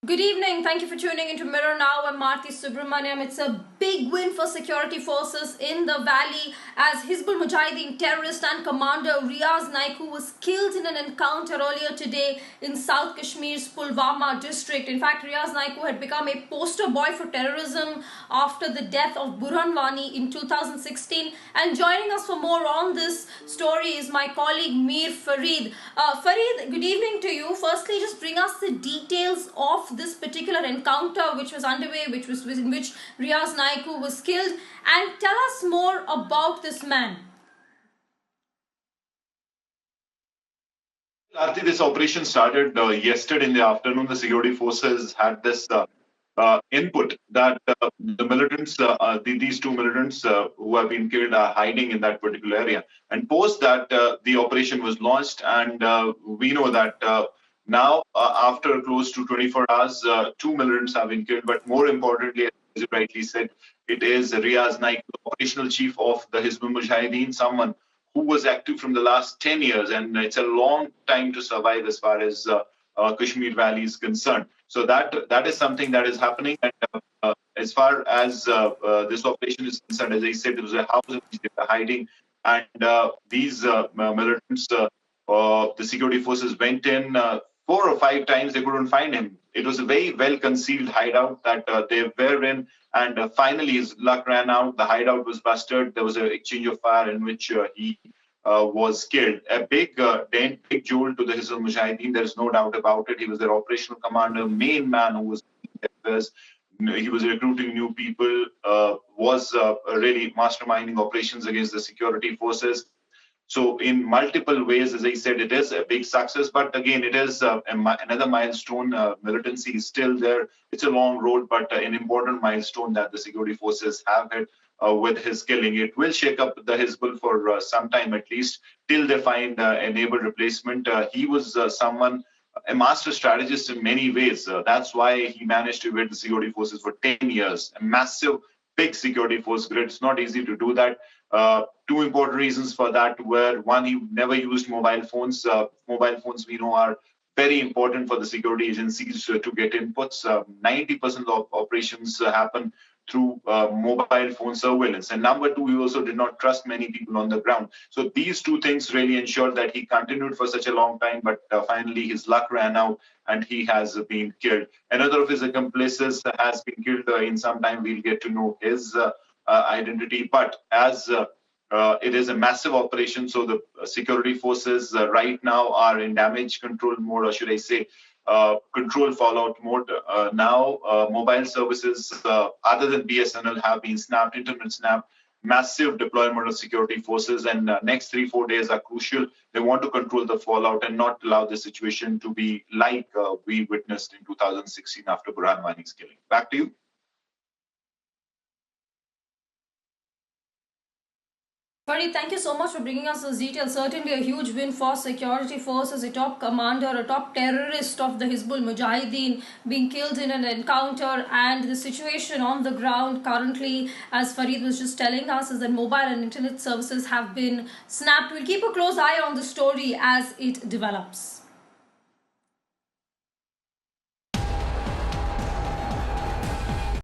Good evening. Thank you for tuning into Mirror Now. I'm Marti Subramaniam. It's a big win for security forces in the valley as Hizbul Mujahideen terrorist and commander Riyaz Naikoo was killed in an encounter earlier today in South Kashmir's Pulwama district. In fact, Riyaz Naikoo had become a poster boy for terrorism after the death of Burhan Wani in 2016. And joining us for more on this story is my colleague Mir Farid. Farid, good evening to you. Firstly, just bring us the details of this particular encounter which was underway, which was in which Riyaz Naikoo was killed, and tell us more about this man. Arti, this operation started yesterday in the afternoon. The security forces had this input that these two militants who have been killed are hiding in that particular area. And post that, the operation was launched, and we know that now, after close to 24 hours, two militants have been killed. But more importantly, as you rightly said, it is Riyaz Naik, the operational chief of the Hizbul Mujahideen, someone who was active from the last 10 years, and it's a long time to survive as far as Kashmir Valley is concerned. So that is something that is happening. And as far as this operation is concerned, as I said, there was a house in which they were hiding, and these militants, the security forces went in 4 or 5 times. They couldn't find him. It was a very well concealed hideout that they were in, and finally his luck ran out. The hideout was busted. There was an exchange of fire in which he was killed. A big dent, big jewel to the Hizbul Mujahideen. There's no doubt about it. He was their operational commander, main man who was affairs. He was recruiting new people, was really masterminding operations against the security forces. So, in multiple ways, as I said, it is a big success. But again, it is another milestone. Militancy is still there. It's a long road, but an important milestone that the security forces have had with his killing. It will shake up the Hizbul for some time at least, till they find an able replacement. He was someone, a master strategist in many ways. That's why he managed to evade the security forces for 10 years. A massive, big security force grid. It's not easy to do that. Two important reasons for that were: one, he never used mobile phones. Mobile phones, we know, are very important for the security agencies to get inputs. 90% of operations happen through mobile phone surveillance. And number two, he also did not trust many people on the ground. So these two things really ensured that he continued for such a long time, but finally his luck ran out and he has been killed. Another of his accomplices has been killed in some time. We'll get to know his identity. But as it is a massive operation, so the security forces right now are in damage control mode, or should I say, control fallout mode. Now, mobile services other than BSNL have been snapped, internet snapped, massive deployment of security forces, and next 3-4 days are crucial. They want to control the fallout and not allow the situation to be like we witnessed in 2016 after Burhan Wani's killing. Back to you. Farid, thank you so much for bringing us those details. Certainly a huge win for security forces. A top commander, a top terrorist of the Hizbul Mujahideen being killed in an encounter, and the situation on the ground currently, as Farid was just telling us, is that mobile and internet services have been snapped. We'll keep a close eye on the story as it develops.